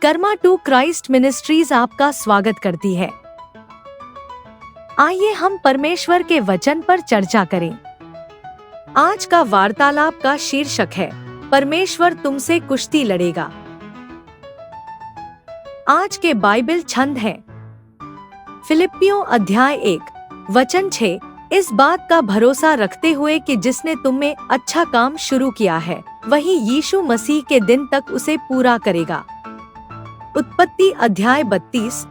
Karma to Christ ministries आपका स्वागत करती है। आइए हम परमेश्वर के वचन पर चर्चा करें। आज का वार्तालाप का शीर्षक है, परमेश्वर तुमसे कुश्ती लड़ेगा। आज के बाइबल छंद है फिलिप्पियों अध्याय 1 वचन 6। इस बात का भरोसा रखते हुए कि जिसने तुम में अच्छा काम शुरू किया है वही यीशु मसीह के दिन तक उसे पूरा करेगा। उत्पत्ति अध्याय 32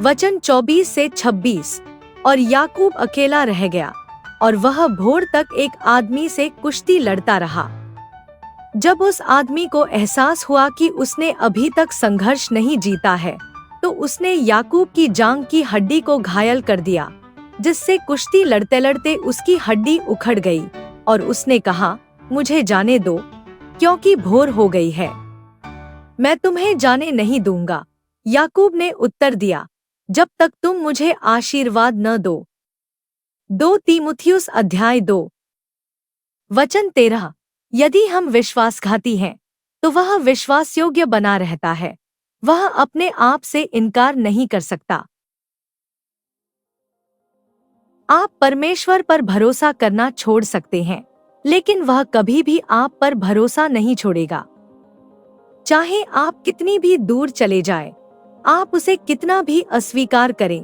वचन 24 से 26। और याकूब अकेला रह गया और वह भोर तक एक आदमी से कुश्ती लड़ता रहा। जब उस आदमी को एहसास हुआ कि उसने अभी तक संघर्ष नहीं जीता है, तो उसने याकूब की जांघ की हड्डी को घायल कर दिया, जिससे कुश्ती लड़ते लड़ते उसकी हड्डी उखड़ गई। और उसने कहा, मुझे जाने दो, क्योंकि भोर हो गई है, मैं तुम्हें जाने नहीं दूंगा। याकूब ने उत्तर दिया, जब तक तुम मुझे आशीर्वाद न दो। 2 तीमुथियुस अध्याय 2 वचन 13। यदि हम विश्वासघाती हैं, तो वह विश्वास योग्य बना रहता है, वह अपने आप से इनकार नहीं कर सकता। आप परमेश्वर पर भरोसा करना छोड़ सकते हैं, लेकिन वह कभी भी आप पर भरोसा नहीं छोड़ेगा। चाहे आप कितनी भी दूर चले जाएं, आप उसे कितना भी अस्वीकार करें,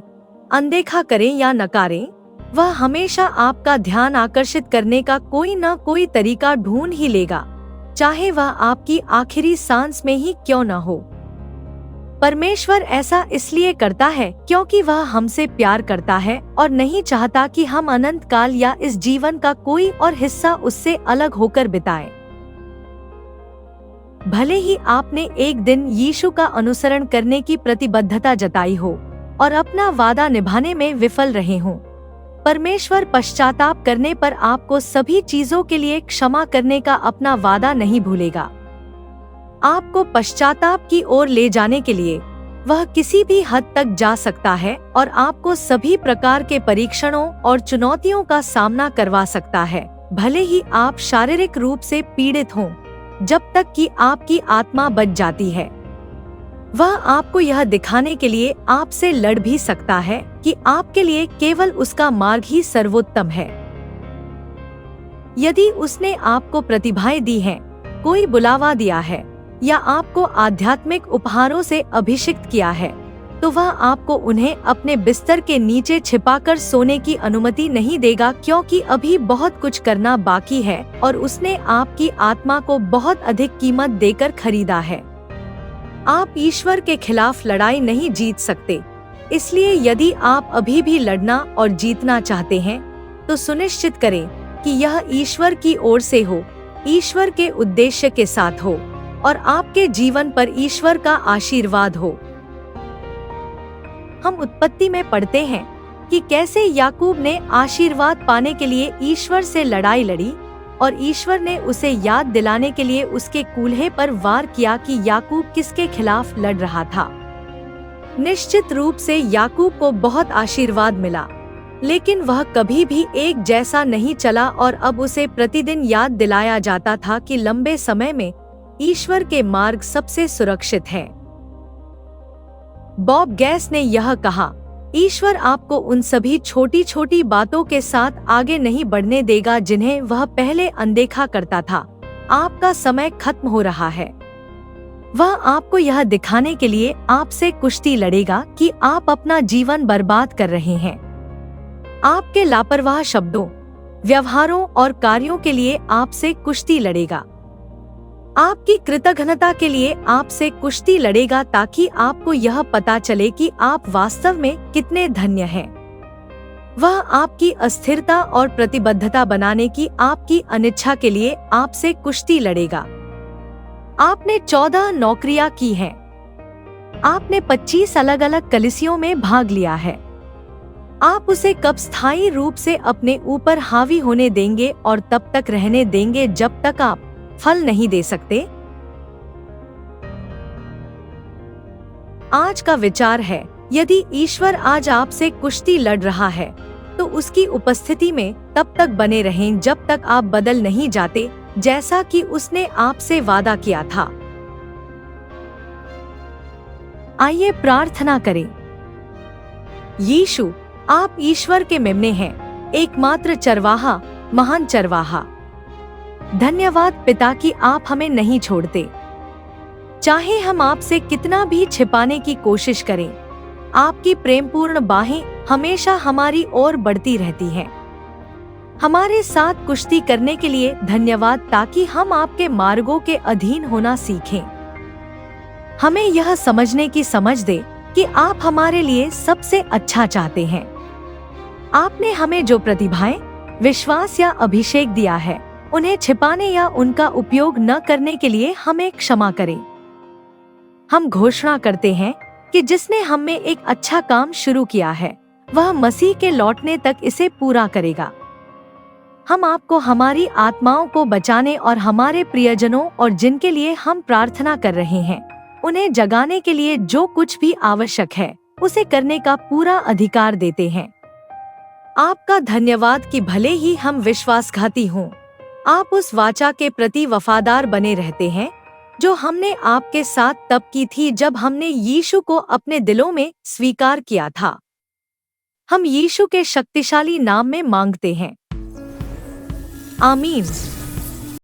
अनदेखा करें या नकारें, वह हमेशा आपका ध्यान आकर्षित करने का कोई न कोई तरीका ढूंढ ही लेगा, चाहे वह आपकी आखिरी सांस में ही क्यों न हो। परमेश्वर ऐसा इसलिए करता है क्योंकि वह हमसे प्यार करता है और नहीं चाहता कि हम अनंत काल या इस जीवन का कोई और हिस्सा उससे अलग होकर बिताएं। भले ही आपने एक दिन यीशु का अनुसरण करने की प्रतिबद्धता जताई हो और अपना वादा निभाने में विफल रहे हों, परमेश्वर पश्चाताप करने पर आपको सभी चीजों के लिए क्षमा करने का अपना वादा नहीं भूलेगा। आपको पश्चाताप की ओर ले जाने के लिए वह किसी भी हद तक जा सकता है और आपको सभी प्रकार के परीक्षणों और चुनौतियों का सामना करवा सकता है, भले ही आप शारीरिक रूप से पीड़ित हों, जब तक कि आपकी आत्मा बच जाती है। वह आपको यह दिखाने के लिए आपसे लड़ भी सकता है कि आपके लिए केवल उसका मार्ग ही सर्वोत्तम है। यदि उसने आपको प्रतिभाएं दी हैं, कोई बुलावा दिया है या आपको आध्यात्मिक उपहारों से अभिषिक्त किया है, तो वह आपको उन्हें अपने बिस्तर के नीचे छिपाकर सोने की अनुमति नहीं देगा, क्योंकि अभी बहुत कुछ करना बाकी है और उसने आपकी आत्मा को बहुत अधिक कीमत देकर खरीदा है। आप ईश्वर के खिलाफ लड़ाई नहीं जीत सकते, इसलिए यदि आप अभी भी लड़ना और जीतना चाहते हैं, तो सुनिश्चित करें कि यह ईश्वर की ओर से हो, ईश्वर के उद्देश्य के साथ हो और आपके जीवन पर ईश्वर का आशीर्वाद हो। हम उत्पत्ति में पढ़ते हैं कि कैसे याकूब ने आशीर्वाद पाने के लिए ईश्वर से लड़ाई लड़ी और ईश्वर ने उसे याद दिलाने के लिए उसके कूल्हे पर वार किया कि याकूब किसके खिलाफ लड़ रहा था। निश्चित रूप से याकूब को बहुत आशीर्वाद मिला, लेकिन वह कभी भी एक जैसा नहीं चला और अब उसे प्रतिदिन याद दिलाया जाता था कि लंबे समय में ईश्वर के मार्ग सबसे सुरक्षित हैं। बॉब गैस ने यह कहा, ईश्वर आपको उन सभी छोटी छोटी बातों के साथ आगे नहीं बढ़ने देगा जिन्हें वह पहले अनदेखा करता था। आपका समय खत्म हो रहा है। वह आपको यह दिखाने के लिए आपसे कुश्ती लड़ेगा कि आप अपना जीवन बर्बाद कर रहे हैं। आपके लापरवाह शब्दों, व्यवहारों और कार्यों के लिए आपसे कुश्ती लड़ेगा। आपकी कृतघ्नता के लिए आपसे कुश्ती लड़ेगा, ताकि आपको यह पता चले कि आप वास्तव में कितने धन्य हैं। वह आपकी अस्थिरता और प्रतिबद्धता बनाने की आपकी अनिच्छा के लिए आपसे कुश्ती लड़ेगा। आपने 14 नौकरियां की हैं। आपने 25 अलग अलग कलीसियों में भाग लिया है। आप उसे कब स्थायी रूप से अपने ऊपर हावी होने देंगे और तब तक रहने देंगे जब तक आप फल नहीं दे सकते? आज का विचार है, यदि ईश्वर आज आपसे कुश्ती लड़ रहा है, तो उसकी उपस्थिति में तब तक बने रहें जब तक आप बदल नहीं जाते, जैसा कि उसने आपसे वादा किया था। आइए प्रार्थना करें। यीशु, आप ईश्वर के मेमने हैं, एकमात्र चरवाहा, महान चरवाहा। धन्यवाद पिता कि आप हमें नहीं छोड़ते। चाहे हम आपसे कितना भी छिपाने की कोशिश करें, आपकी प्रेमपूर्ण बाहें हमेशा हमारी ओर बढ़ती रहती हैं। हमारे साथ कुश्ती करने के लिए धन्यवाद ताकि हम आपके मार्गों के अधीन होना सीखें। हमें यह समझने की समझ दे कि आप हमारे लिए सबसे अच्छा चाहते हैं। आपने हमें जो प्रतिभाएं, विश्वास या अभिषेक दिया है, उन्हें छिपाने या उनका उपयोग न करने के लिए हमें क्षमा करें। हम घोषणा करते हैं कि जिसने हम में एक अच्छा काम शुरू किया है, वह मसीह के लौटने तक इसे पूरा करेगा। हम आपको हमारी आत्माओं को बचाने और हमारे प्रियजनों और जिनके लिए हम प्रार्थना कर रहे हैं, उन्हें जगाने के लिए जो कुछ भी आवश्यक है, उसे करने का पूरा अधिकार देते हैं। आपका धन्यवाद कि भले ही हम विश्वासघाती हों, आप उस वाचा के प्रति वफादार बने रहते हैं जो हमने आपके साथ तब की थी जब हमने यीशु को अपने दिलों में स्वीकार किया था। हम यीशु के शक्तिशाली नाम में मांगते हैं। आमीन।